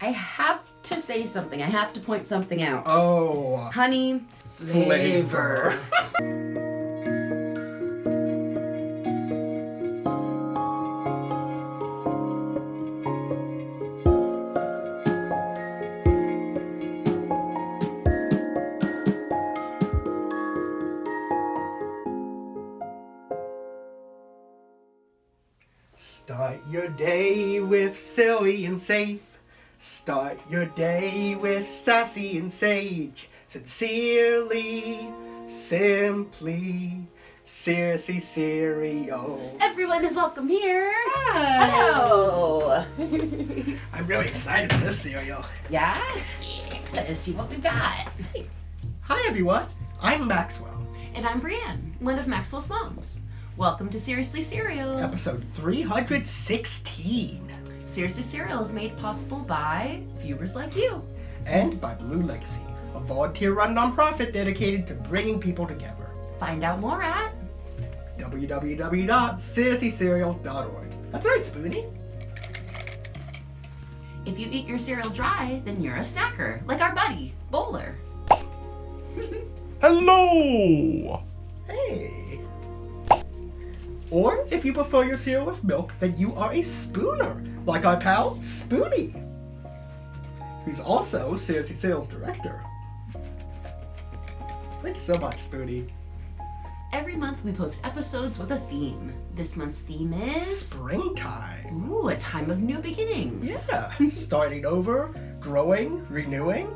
I have to say something. I have to point something out. Oh. Honey flavor. Start your day with silly and safe. Start your day with sassy and sage. Sincerely, simply, seriously, cereal. Everyone is welcome here. Hi. Hello. I'm really excited for this cereal. Yeah? Excited to see what we've got. Hi everyone, I'm Maxwell. And I'm Brienne, one of Maxwell's moms. Welcome to Seriously Cereal. Episode 316. Seriously Cereal is made possible by viewers like you. And by Blue Legacy, a volunteer-run nonprofit dedicated to bringing people together. Find out more at www.seriouslycereal.org. That's right, Spoonie. if you eat your cereal dry, then you're a snacker, like our buddy, Bowler. Hello! Hey. Or if you prefer your cereal with milk, then you are a spooner, like our pal Spoonie, who's also Seriously Cereal's director. Thank you so much, Spoonie. Every month we post episodes with a theme. This month's theme is... Springtime. Ooh, a time of new beginnings. Yeah, starting over, growing, renewing,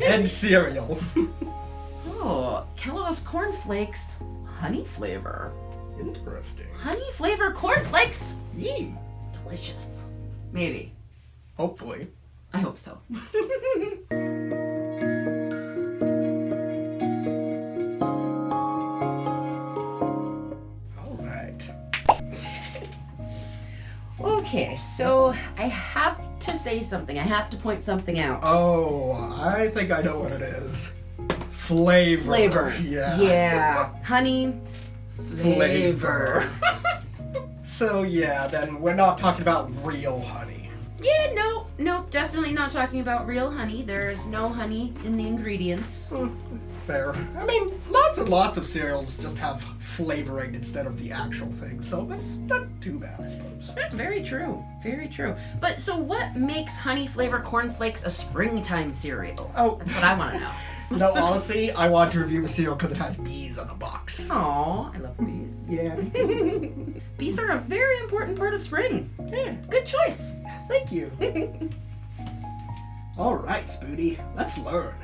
and cereal. Oh, Kellogg's Corn Flakes, honey flavor. Interesting. Honey flavor Corn Flakes? Yee. Delicious. Maybe. Hopefully. I hope so. All right. Okay, so I have to say something. I have to point something out. Oh, I think I know what it is. Flavor. Yeah. Yeah. Honey flavor. So yeah, then we're not talking about real honey. Yeah, no, definitely not talking about real honey. There's no honey in the ingredients. Fair. I mean, lots and lots of cereals just have flavoring instead of the actual thing, so that's not too bad, I suppose. Very true. Very true. But so what makes honey flavor Corn Flakes a springtime cereal? Oh. That's what I want to know. You know, honestly, I want to review the cereal because it has bees on the box. Aw, I love bees. Yeah, me too. Bees are a very important part of spring. Yeah, Good choice. thank you. All right, Spoonie, let's learn.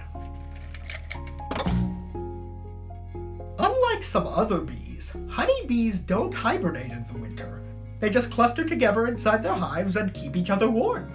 Unlike some other bees, honeybees don't hibernate in the winter. They just cluster together inside their hives and keep each other warm.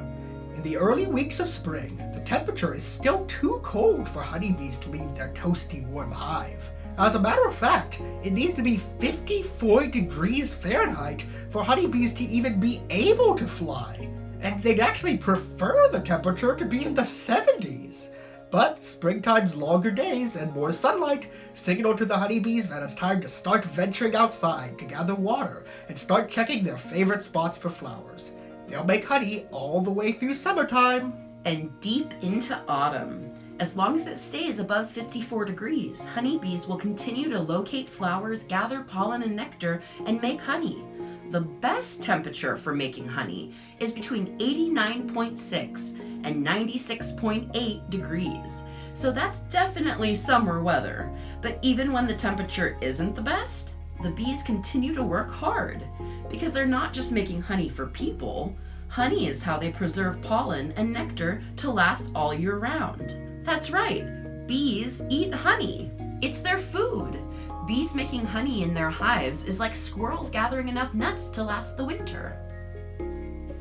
In the early weeks of spring, the temperature is still too cold for honeybees to leave their toasty warm hive. As a matter of fact, it needs to be 54 degrees Fahrenheit for honeybees to even be able to fly. And they'd actually prefer the temperature to be in the 70s. But springtime's longer days and more sunlight signal to the honeybees that it's time to start venturing outside to gather water and start checking their favorite spots for flowers. They'll make honey all the way through summertime. And deep into autumn. As long as it stays above 54 degrees, honeybees will continue to locate flowers, gather pollen and nectar, and make honey. The best temperature for making honey is between 89.6 and 96.8 degrees. So that's definitely summer weather. But even when the temperature isn't the best, the bees continue to work hard because they're not just making honey for people. Honey is how they preserve pollen and nectar to last all year round. That's right, bees eat honey. It's their food. Bees making honey in their hives is like squirrels gathering enough nuts to last the winter.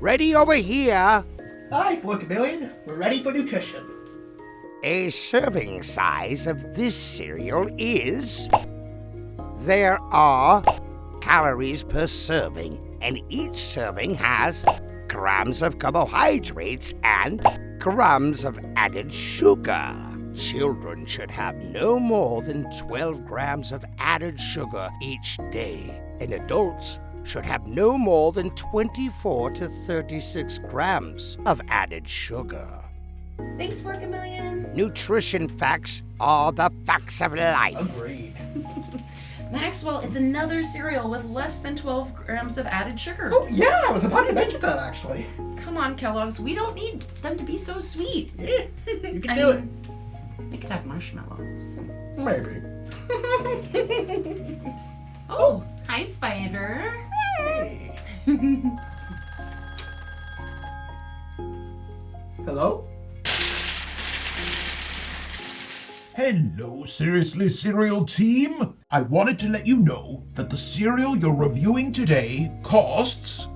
Ready over here. Hi, 4 Chameleon. We're ready for nutrition. A serving size of this cereal is... There are calories per serving, and each serving has grams of carbohydrates and grams of added sugar. Children should have no more than 12 grams of added sugar each day, and adults should have no more than 24 to 36 grams of added sugar. Thanks, Forkamillion. Nutrition facts are the facts of life. Agreed. Maxwell, it's another cereal with less than 12 grams of added sugar. Oh, yeah, I was about to mention that, actually. Come on, Kellogg's. We don't need them to be so sweet. Yeah, you can do it. They could have marshmallows. Maybe. Oh, hi, Spider. Hey. Hello? Hello, Seriously Cereal team! I wanted to let you know that the cereal you're reviewing today costs...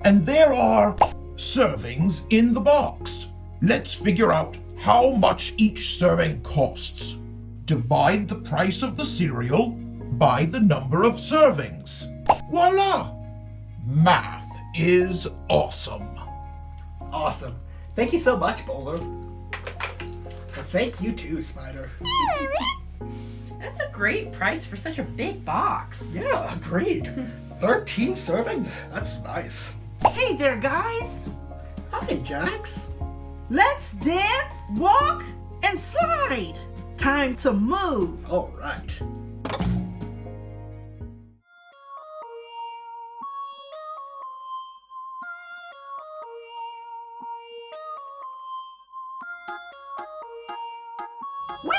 And there are servings in the box. Let's figure out how much each serving costs. Divide the price of the cereal by the number of servings. Voila! Math is awesome. Awesome. Thank you so much, Bowler. And thank you too, Spider. That's a great price for such a big box. Yeah, agreed. 13 servings? That's nice. Hey there, guys! Hi, Jax. Let's dance, walk, and slide! Time to move! All right. Whee!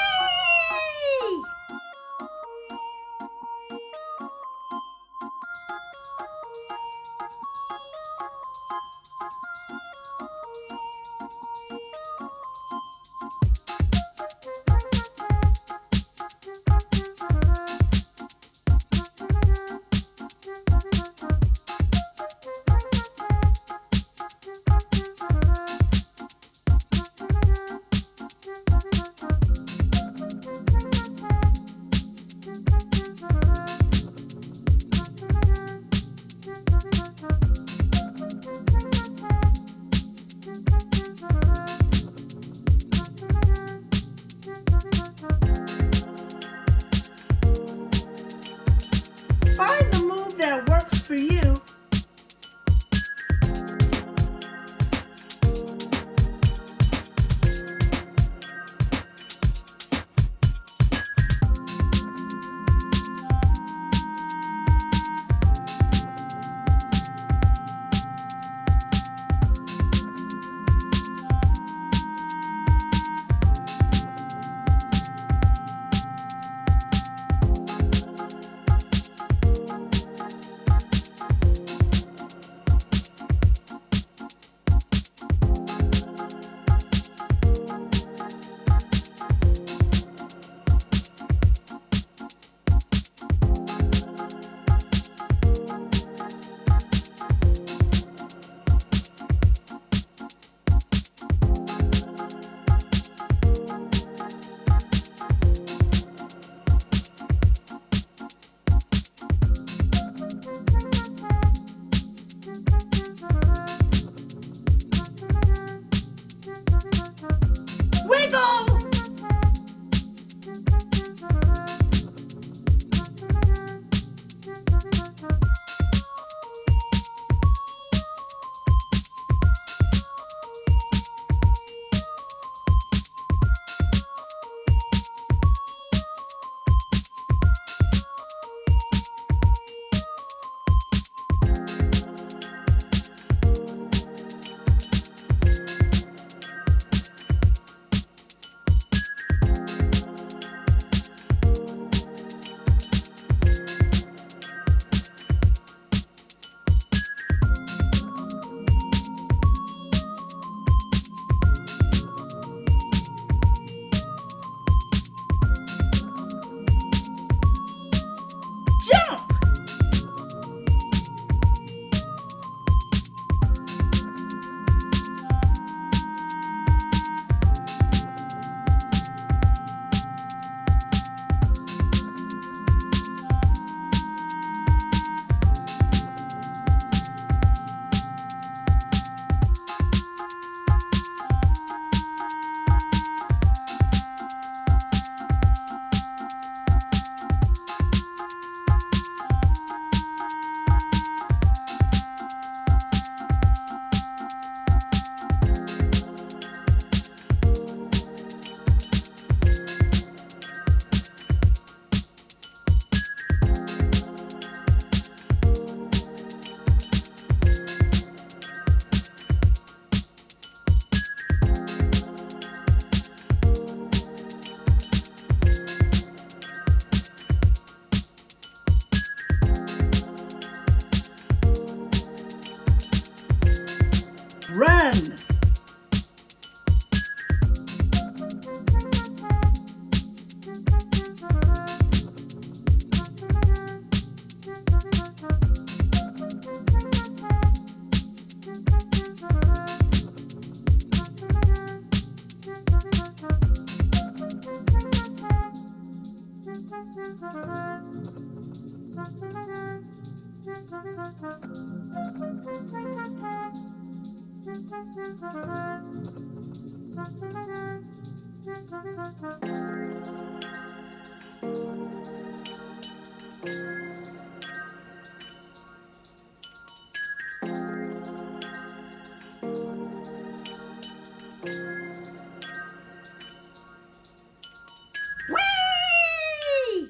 Whee!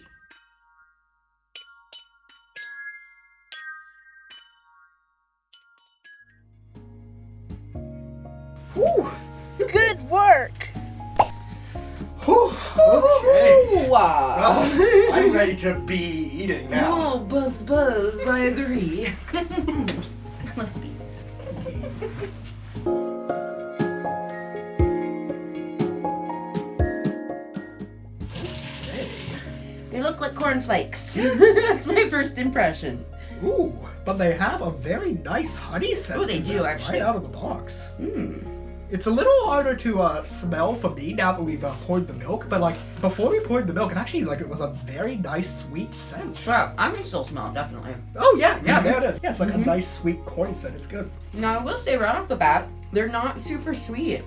Whew. Good work. Whew. Okay. Wow. Well, I'm ready to be eating now. Oh, buzz, I agree. Love bees. They look like Corn Flakes. That's my first impression. Ooh, but they have a very nice honey scent. Oh, they in do, them actually. Right out of the box. Hmm. It's a little harder to smell for me now that we've poured the milk, but like before we poured the milk, it actually it was a very nice sweet scent. Wow, I can still smell it, definitely. Oh yeah, there it is. Yeah, it's like a nice sweet corn scent. It's good. Now, I will say right off the bat, they're not super sweet.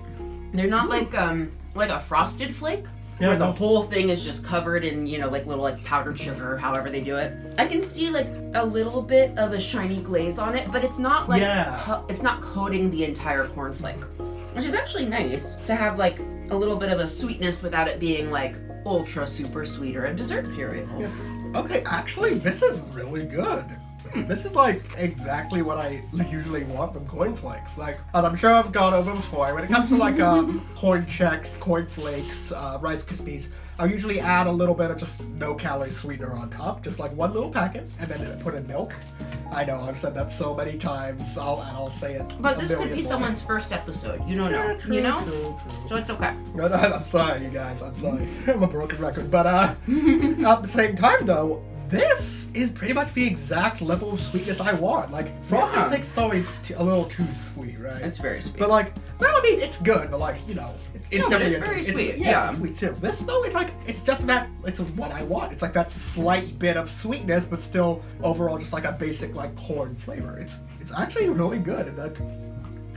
They're not like a Frosted Flake, where the whole thing is just covered in, like little like powdered sugar, however they do it. I can see like a little bit of a shiny glaze on it, but it's not like it's not coating the entire cornflake, which is actually nice to have like a little bit of a sweetness without it being like ultra super sweet or a dessert cereal. Yeah. Okay, actually, this is really good. This is like exactly what I usually want from Corn Flakes. Like, as I'm sure I've gone over before, when it comes to like corn checks, Corn Flakes, Rice Krispies, I usually add a little bit of just no-calorie sweetener on top, just like one little packet, and then put in milk. I know, I've said that so many times, I'll say it. But this could be someone's first episode. You don't know. Yeah, true, you know? True. So it's okay. No, I'm sorry, you guys. I'm sorry. I'm a broken record. But at the same time, though, this is pretty much the exact level of sweetness I want. Like, Frosted Flakes is always a little too sweet, right? It's very sweet. But like, well, I mean, it's good, but like, it's No, but definitely it's very sweet. Yeah, it's a sweet cereal. This though, it's just that it's what I want. It's like that slight bit of sweetness, but still overall just like a basic like corn flavor. It's actually really good, and that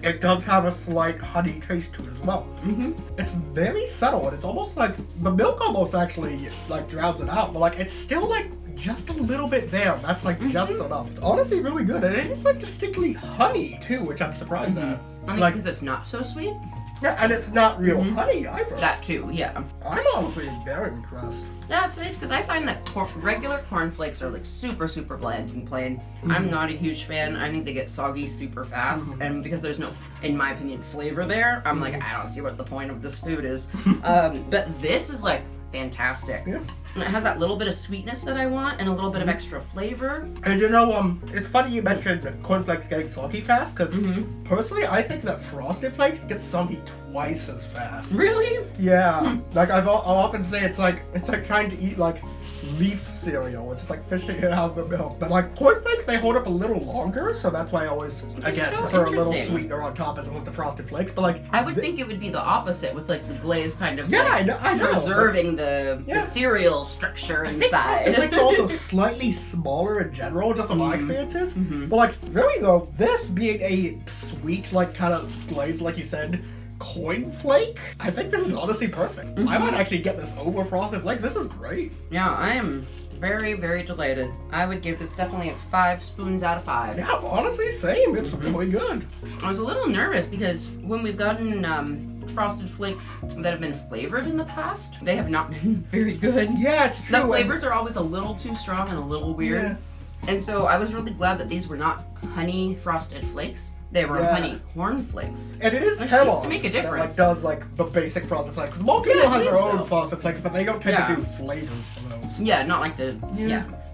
it does have a slight honey taste to it as well. Mm-hmm. It's very subtle, and it's almost like the milk almost actually like drowns it out, but like it's still like just a little bit there. That's like just enough. It's honestly really good, and it is like distinctly honey too, which I'm surprised at. I think Like, because it's not so sweet. yeah, and it's not real honey either. That too, yeah. I'm honestly very impressed. Yeah, it's nice because I find that regular cornflakes are like super, super bland and plain. I'm not a huge fan. I think they get soggy super fast, and because there's no, in my opinion, flavor there, I'm like, I don't see what the point of this food is. But this is like fantastic. Yeah. And it has that little bit of sweetness that I want and a little bit of extra flavor. And it's funny you mentioned Corn Flakes getting soggy fast, because personally, I think that Frosted Flakes get soggy twice as fast. Really? Yeah. Like I'll often say it's like trying to eat like leaf cereal, which is like fishing it out of the milk. But like Corn Flakes, they hold up a little longer, so that's why I always again so prefer a little interesting. sweetener on top as opposed to Frosted Flakes. But like I would think it would be the opposite with like the glaze kind of Yeah, like, I know. preserving the Yeah. cereal structure I think Frosted inside. Flakes are also slightly smaller in general, just from my experiences. But like, really though, this being a sweet, like kind of glazed, like you said, Corn Flake, I think this is honestly perfect. I might actually get this over Frosted Flakes. This is great. Yeah, I am very, very delighted. I would give this definitely a 5 spoons out of 5. Yeah, honestly, same. It's really good. I was a little nervous because when we've gotten Frosted Flakes that have been flavored in the past, they have not been very good. Yeah, it's true. The flavors are always a little too strong and a little weird. Yeah. And so I was really glad that these were not honey Frosted Flakes. They were honey Corn Flakes. And it is Which Kellogg seems to make a difference. that does like the basic Frosted Flakes. Most people Yeah, I have their think own so. Frosted Flakes, but they don't tend Yeah. to do flavors for those. Yeah, not like the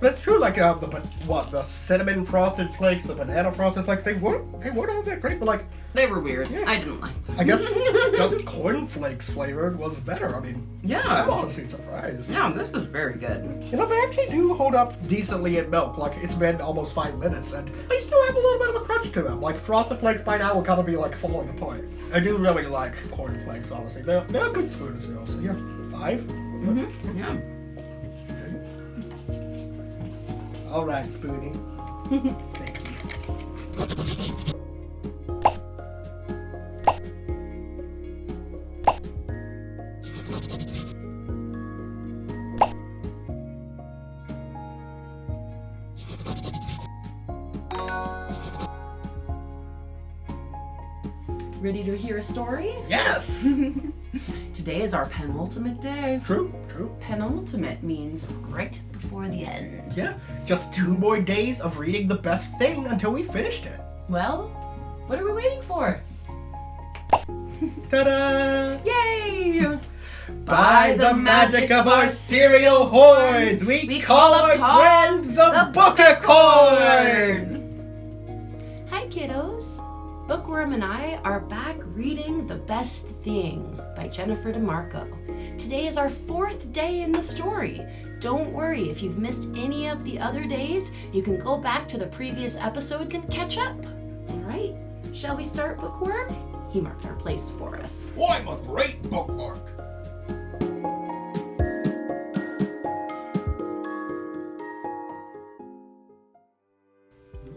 But it's true, like the cinnamon Frosted Flakes, the banana Frosted Flakes, they weren't all that great, but like They were weird. Yeah. I didn't like them. I guess just Corn Flakes flavored was better. I mean, Yeah. I'm honestly surprised. Yeah, this was very good. They actually do hold up decently in milk. Like, it's been almost 5 minutes, and they still have a little bit of a crunch to them. Like, Frosted Flakes by now will kind of be, like, falling apart. I do really like Corn Flakes, honestly. They're a good spoon of cereal, so yeah. 5? Yeah. Okay. All right, Spoonie. Thank you. Ready to hear a story? Yes! Today is our penultimate day. True. Penultimate means right before the end. Yeah, just 2 more days of reading the best thing until we finished it. Well, what are we waiting for? Ta-da! Yay! By the magic of our cereal horns, we call our friend the Book-a-corn! Hi kiddos! Bookworm and I are back reading The Best Thing by Jennifer DeMarco. Today is our 4th day in the story. Don't worry, if you've missed any of the other days, you can go back to the previous episodes and catch up. Alright, shall we start, Bookworm? He marked our place for us. I'm a great bookmark.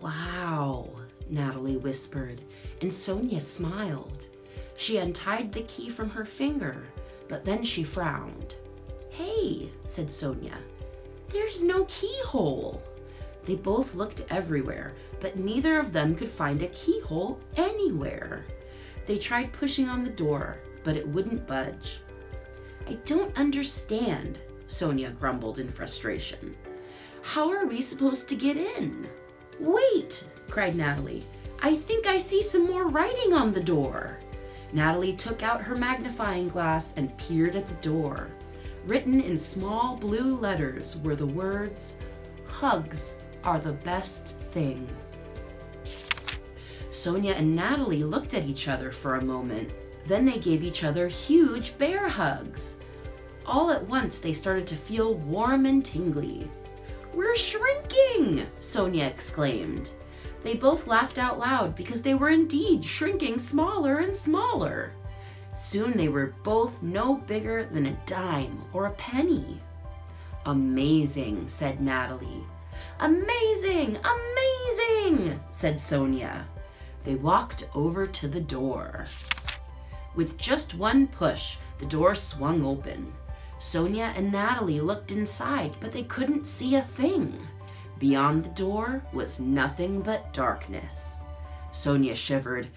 Wow, Natalie whispered, and Sonia smiled. She untied the key from her finger, but then she frowned. Hey, said Sonia, there's no keyhole. They both looked everywhere, but neither of them could find a keyhole anywhere. They tried pushing on the door, but it wouldn't budge. I don't understand, Sonia grumbled in frustration. How are we supposed to get in? Wait, cried Natalie. I think I see some more writing on the door. Natalie took out her magnifying glass and peered at the door. Written in small blue letters were the words, "Hugs are the best thing." Sonia and Natalie looked at each other for a moment. Then they gave each other huge bear hugs. All at once they started to feel warm and tingly. We're shrinking, Sonia exclaimed. They both laughed out loud because they were indeed shrinking smaller and smaller. Soon they were both no bigger than a dime or a penny. Amazing, said Natalie. Amazing, amazing, said Sonia. They walked over to the door. With just one push, the door swung open. Sonia and Natalie looked inside, but they couldn't see a thing. Beyond the door was nothing but darkness. Sonia shivered.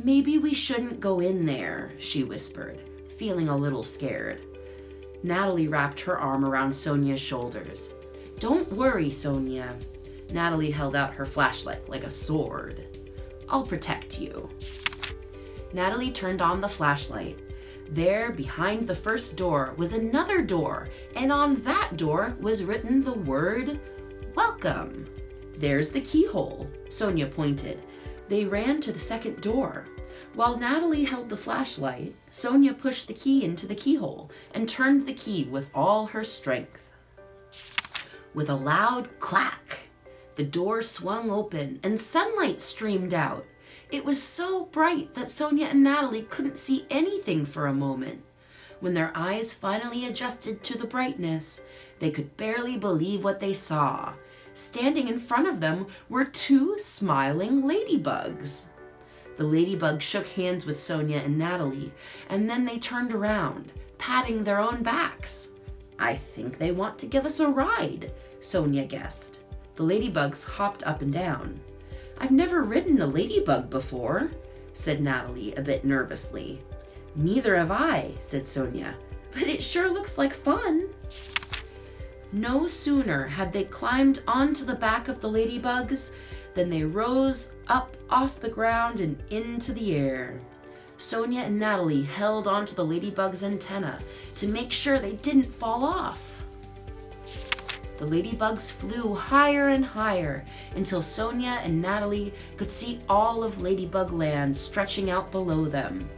Maybe we shouldn't go in there, she whispered, feeling a little scared. Natalie wrapped her arm around Sonia's shoulders. Don't worry, Sonia. Natalie held out her flashlight like a sword. I'll protect you. Natalie turned on the flashlight. There, behind the first door, was another door, and on that door was written the word, "Welcome." There's the keyhole, Sonia pointed. They ran to the second door. While Natalie held the flashlight, Sonia pushed the key into the keyhole and turned the key with all her strength. With a loud clack, the door swung open and sunlight streamed out. It was so bright that Sonia and Natalie couldn't see anything for a moment. When their eyes finally adjusted to the brightness, they could barely believe what they saw. Standing in front of them were 2 smiling ladybugs. The ladybugs shook hands with Sonia and Natalie, and then they turned around, patting their own backs. I think they want to give us a ride, Sonia guessed. The ladybugs hopped up and down. I've never ridden a ladybug before, said Natalie a bit nervously. Neither have I, said Sonia, but it sure looks like fun. No sooner had they climbed onto the back of the ladybugs than they rose up off the ground and into the air. Sonia and Natalie held onto the ladybug's antenna to make sure they didn't fall off. The ladybugs flew higher and higher until Sonia and Natalie could see all of Ladybug Land stretching out below them.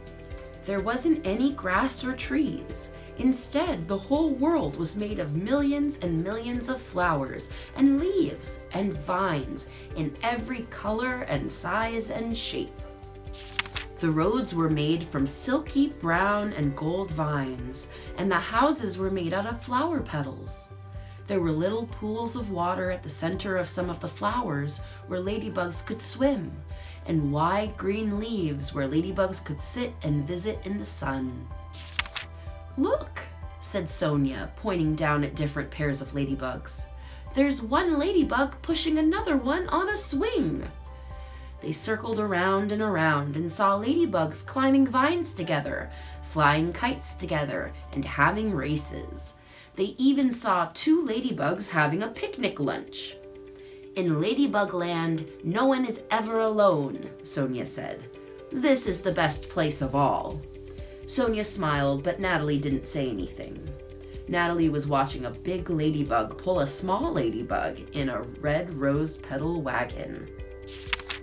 There wasn't any grass or trees. Instead, the whole world was made of millions and millions of flowers and leaves and vines in every color and size and shape. The roads were made from silky brown and gold vines, and the houses were made out of flower petals. There were little pools of water at the center of some of the flowers where ladybugs could swim, and wide green leaves where ladybugs could sit and visit in the sun. Look, said Sonia, pointing down at different pairs of ladybugs. There's one ladybug pushing another one on a swing. They circled around and around and saw ladybugs climbing vines together, flying kites together, and having races. They even saw 2 ladybugs having a picnic lunch. In Ladybug Land, no one is ever alone, Sonia said. This is the best place of all. Sonia smiled, but Natalie didn't say anything. Natalie was watching a big ladybug pull a small ladybug in a red rose petal wagon.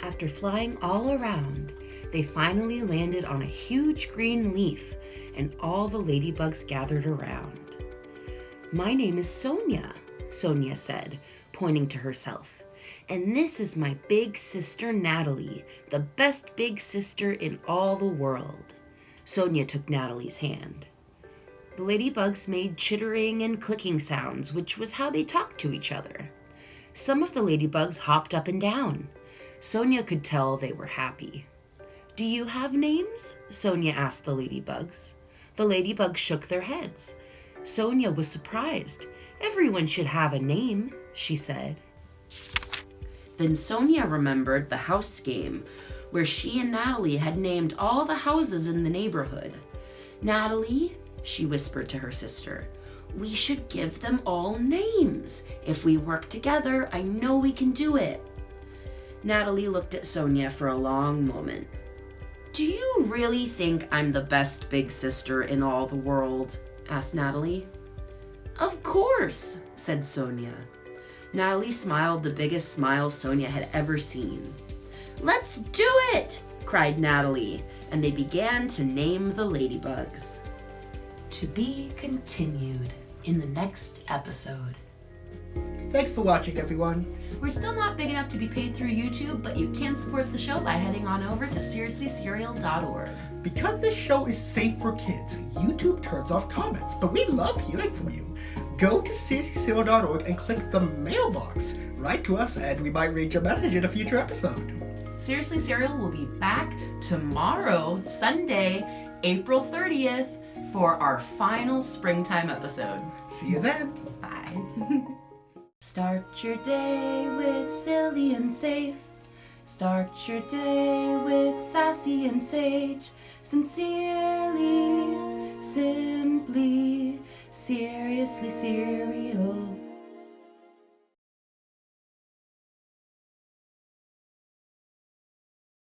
After flying all around, they finally landed on a huge green leaf, and all the ladybugs gathered around. My name is Sonia, Sonia said, pointing to herself. And this is my big sister Natalie, the best big sister in all the world. Sonia took Natalie's hand. The ladybugs made chittering and clicking sounds, which was how they talked to each other. Some of the ladybugs hopped up and down. Sonia could tell they were happy. Do you have names? Sonia asked the ladybugs. The ladybugs shook their heads. Sonia was surprised. Everyone should have a name, she said. Then Sonia remembered the house game, where she and Natalie had named all the houses in the neighborhood. Natalie, she whispered to her sister, we should give them all names. If we work together, I know we can do it. Natalie looked at Sonia for a long moment. Do you really think I'm the best big sister in all the world? Asked Natalie. Of course, said Sonia. Natalie smiled the biggest smile Sonia had ever seen. Let's do it, cried Natalie, and they began to name the ladybugs. To be continued in the next episode. Thanks for watching, everyone. We're still not big enough to be paid through YouTube, but you can support the show by heading on over to SeriouslySerial.org. Because this show is safe for kids, YouTube turns off comments, but we love hearing from you. Go to SeriouslySerial.org and click the mailbox. Write to us and we might read your message in a future episode. Seriously Serial will be back tomorrow, Sunday, April 30th, for our final springtime episode. See you then. Bye. Start your day with silly and safe. Start your day with sassy and sage. Sincerely, simply, seriously serial.